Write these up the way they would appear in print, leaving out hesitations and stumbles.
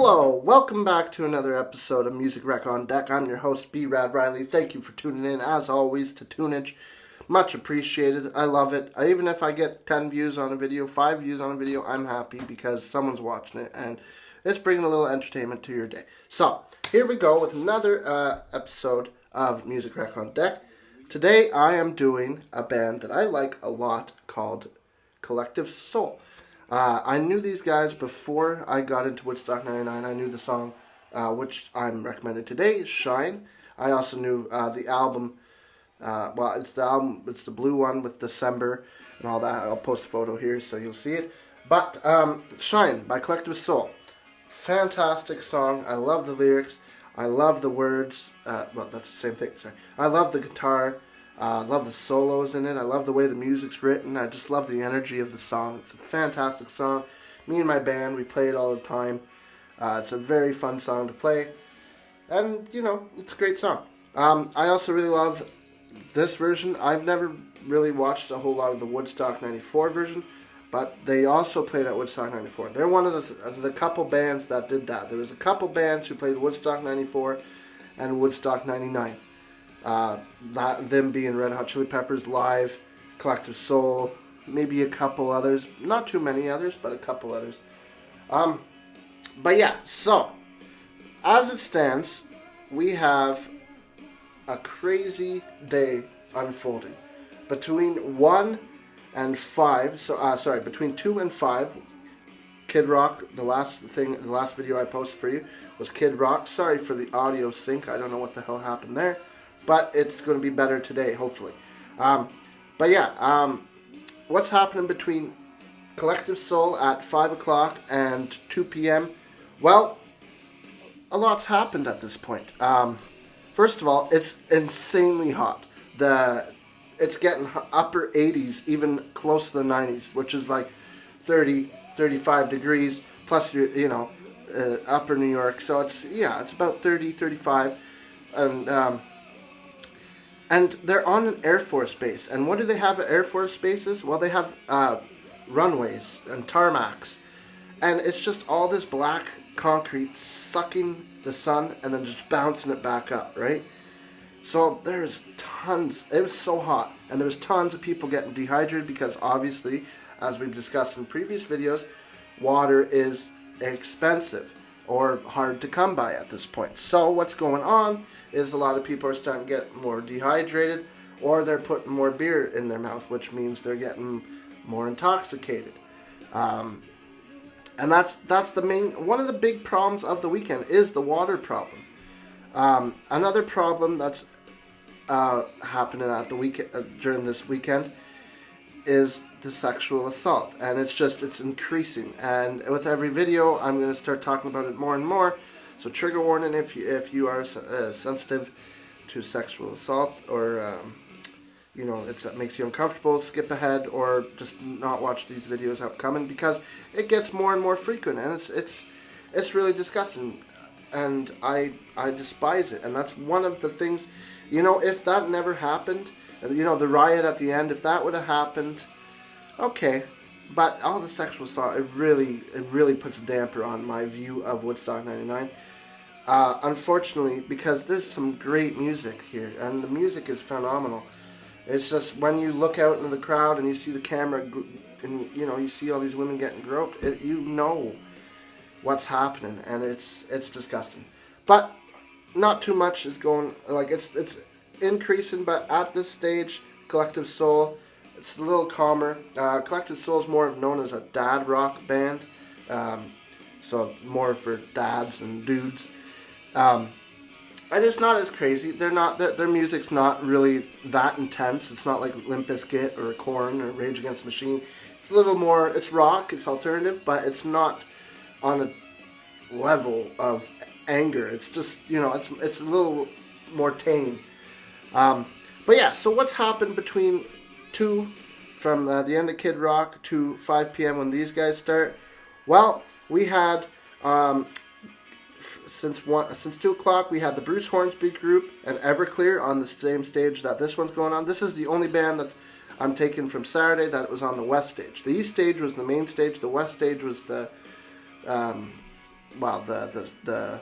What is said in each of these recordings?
Hello, welcome back to another episode of Music Rec on Deck. I'm your host, B. Rad Riley. Thank you for tuning in, as always, to Tunage. Much appreciated. I love it. Even if I get 10 views on a video, 5 views on a video, I'm happy because someone's watching it and it's bringing a little entertainment to your day. So, here we go with another episode of Music Rec on Deck. Today, I am doing a band that I like a lot called Collective Soul. I knew these guys before I got into Woodstock 99. I knew the song, which I'm recommending today, Shine. I also knew the album. It's the album. It's the blue one with December and all that. I'll post a photo here so you'll see it. But Shine by Collective Soul. Fantastic song. I love the lyrics. I love the words. Well, that's the same thing. Sorry. I love the guitar. I love the solos in it. I love the way the music's written. I just love the energy of the song. It's a fantastic song. Me and my band, we play it all the time. It's a very fun song to play. And, you know, it's a great song. I also really love this version. I've never really watched a whole lot of the Woodstock 94 version, but they also played at Woodstock 94. They're one of the couple bands that did that. There was a couple bands who played Woodstock 94 and Woodstock 99. Them being Red Hot Chili Peppers Live, Collective Soul, maybe a couple others. Not too many others, but a couple others. But yeah, so, as it stands, we have a crazy day unfolding. Between 1 and 5, between 2 and 5, Kid Rock, the last video I posted for you was Kid Rock. Sorry for the audio sync, I don't know what the hell happened there. But it's going to be better today, hopefully. What's happening between Collective Soul at 5 o'clock and 2 p.m.? Well, a lot's happened at this point. First of all, it's insanely hot. It's getting upper 80s, even close to the 90s, which is like 30, 35 degrees, plus, upper New York. So it's about 30, 35. And they're on an Air Force base. And what do they have at Air Force bases? Well, they have runways and tarmacs. And it's just all this black concrete sucking the sun and then just bouncing it back up, right? So there's tons. It was so hot. And there was tons of people getting dehydrated because obviously, as we've discussed in previous videos, water is expensive or hard to come by at this point. So what's going on is a lot of people are starting to get more dehydrated, or they're putting more beer in their mouth, which means they're getting more intoxicated. And that's one of the big problems of the weekend is the water problem. Another problem that's happening at the weekend during this weekend is the sexual assault, and it's increasing, and with every video I'm going to start talking about it more and more. So trigger warning if you are sensitive to sexual assault, or it makes you uncomfortable, skip ahead or just not watch these videos upcoming, because it gets more and more frequent, and it's really disgusting, and I despise it. And that's one of the things, if that never happened, the riot at the end, if that would have happened, okay. But all the sexual assault, it really puts a damper on my view of Woodstock 99. Unfortunately, because there's some great music here, and the music is phenomenal. It's just when you look out into the crowd and you see the camera, and you see all these women getting groped, what's happening, and it's disgusting. But not too much is going, it's increasing, but at this stage, Collective Soul, it's a little calmer. Collective Soul is more known as a dad rock band, so more for dads and dudes, and it's not as crazy. Their music's not really that intense. It's not like Limp Bizkit or Korn or Rage Against the Machine. It's a little more. It's rock. It's alternative, but it's not on a level of anger. It's just it's a little more tame. But yeah, so what's happened between 2 from the end of Kid Rock to 5 p.m. when these guys start? Well, we had since 2 o'clock we had the Bruce Hornsby group and Everclear on the same stage that this one's going on. This is the only band that I'm taking from Saturday that was on the west stage. The east stage was the main stage. The west stage was the the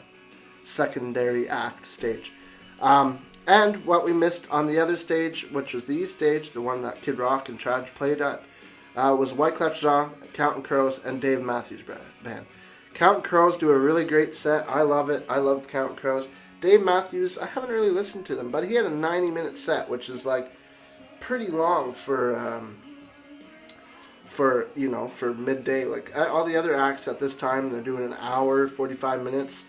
secondary act stage. And what we missed on the other stage, which was the East stage, the one that Kid Rock and Traj played at, was Wyclef Jean, Counting Crows, and Dave Matthews Band. Counting Crows do a really great set. I love it. I love the Counting Crows. Dave Matthews, I haven't really listened to them, but he had a 90-minute set, which is like pretty long for midday. Like all the other acts at this time, they're doing an hour, 45 minutes.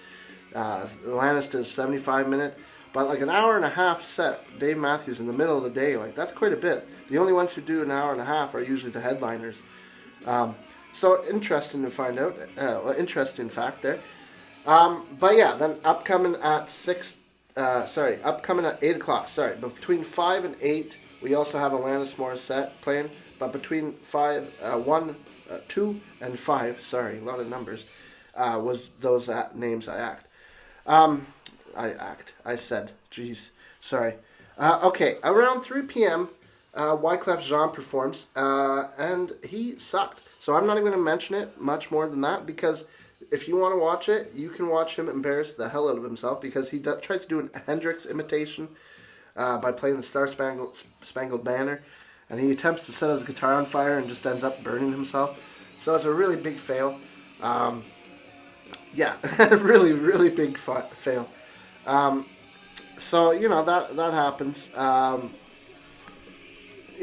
Alanis does 75-minute. But like an hour and a half set, Dave Matthews in the middle of the day, like that's quite a bit. The only ones who do an hour and a half are usually the headliners. So interesting to find out. Interesting fact there. But yeah, then upcoming at 8 o'clock. Sorry, but between 5 and 8, we also have Alanis Morissette playing. But between 2 and 5, sorry, a lot of numbers, was those names I said, jeez, sorry. Okay, around 3 p.m., Wyclef Jean performs, and he sucked. So I'm not even going to mention it much more than that, because if you want to watch it, you can watch him embarrass the hell out of himself, because he tries to do a Hendrix imitation by playing the Star Spangled Banner, and he attempts to set his guitar on fire and just ends up burning himself. So it's a really big fail. Yeah, really, really big fail. So, that happens.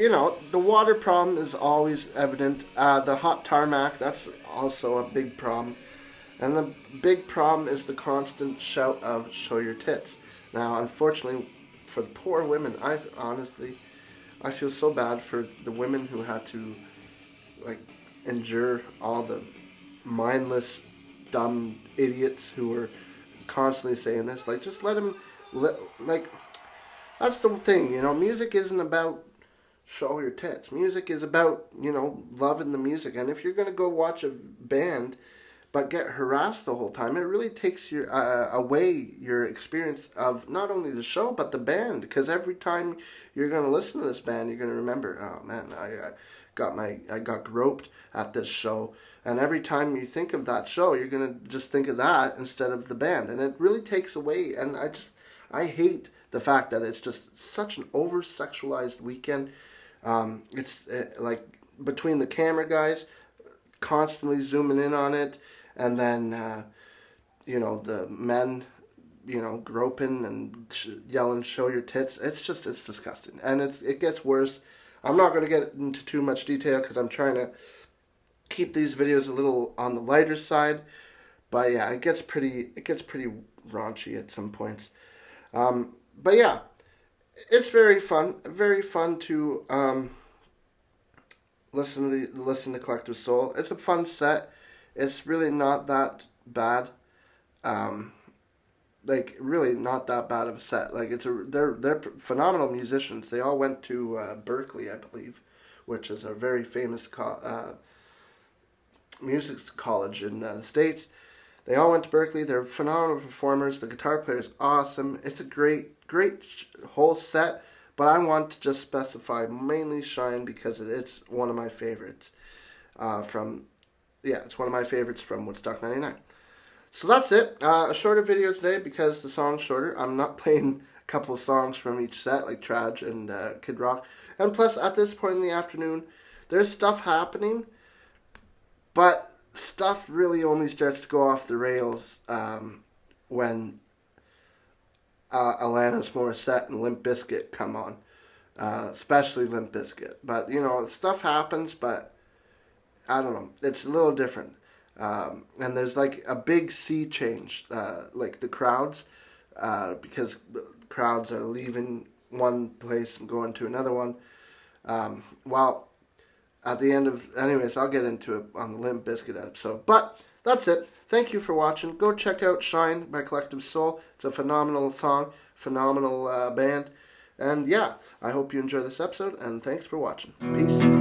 The water problem is always evident. The hot tarmac, that's also a big problem. And the big problem is the constant shout of "show your tits." Now, unfortunately, for the poor women, I feel so bad for the women who had to, endure all the mindless, dumb idiots who were constantly saying this. Just let them, that's the thing, music isn't about show your tits. Music is about, loving the music. And if you're going to go watch a band but get harassed the whole time, it really takes away your experience of not only the show but the band. Because every time you're going to listen to this band, you're going to remember, oh man, I got groped at this show. And every time you think of that show, you're going to just think of that instead of the band. And it really takes away. And I hate the fact that it's just such an over-sexualized weekend. It's between the camera guys constantly zooming in on it. And then, the men, groping and yelling, "show your tits." It's disgusting. And it gets worse. I'm not going to get into too much detail because I'm trying to keep these videos a little on the lighter side, but yeah, it gets pretty raunchy at some points. But yeah, it's very fun to listen to Collective Soul. It's a fun set. It's really not that bad. Really not that bad of a set. They're phenomenal musicians. They all went to Berkeley, I believe, which is a very famous music college in the States. They all went to Berkeley. They're phenomenal performers. The guitar player is awesome. It's a great whole set, but I want to just specify mainly Shine because it's one of my favorites it's one of my favorites from Woodstock 99. So that's it. A shorter video today because the song's shorter. I'm not playing a couple of songs from each set like Traj and Kid Rock. And plus, at this point in the afternoon, there's stuff happening, but stuff really only starts to go off the rails when Alanis Morissette and Limp Bizkit come on, especially Limp Bizkit. But, stuff happens, but I don't know. It's a little different. And there's a big sea change, the crowds, because crowds are leaving one place and going to another one. At the end of... Anyways, I'll get into it on the Limp Bizkit episode. But that's it. Thank you for watching. Go check out Shine by Collective Soul. It's a phenomenal song, phenomenal band. And yeah, I hope you enjoy this episode, and thanks for watching. Peace.